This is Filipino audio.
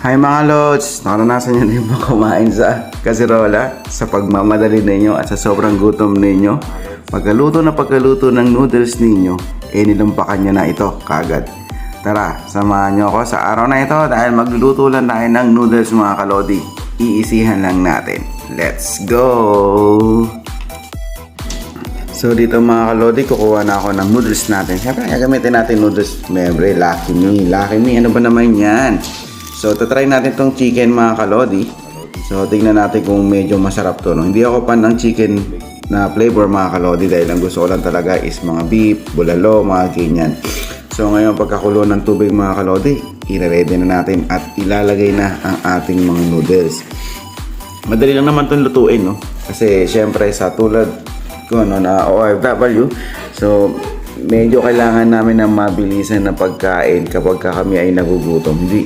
Hi mga lods! Naranasan nyo din ba kumain sa kasirola sa pagmamadali ninyo at sa sobrang gutom ninyo? Pagkaluto ng noodles ninyo, nilumpakan nyo na ito kagad. Tara, samahan nyo ako sa araw na ito dahil magluluto lang tayo ng noodles mga kalodi. Iisihan lang natin. Let's go! So dito mga kalodi, kukuha na ako ng noodles natin. Siyempre, gagamitin natin noodles. Siyempre, Lucky Me. Ano ba naman yan? So, tatry natin tong chicken mga kalodi. So, tingnan natin kung medyo masarap to. No? Hindi ako fan ng chicken na flavor mga kalodi dahil ang gusto ko lang talaga is mga beef, bulalo, mga ganyan. So, ngayon pagkakulo ng tubig mga kalodi, i-ready na natin at ilalagay na ang ating mga noodles. Madali lang naman itong lutuin, no? Kasi, syempre, sa tulad ko, no, na OFW, so, medyo kailangan namin ng mabilisan na pagkain kapag kami ay nagugutom. Hindi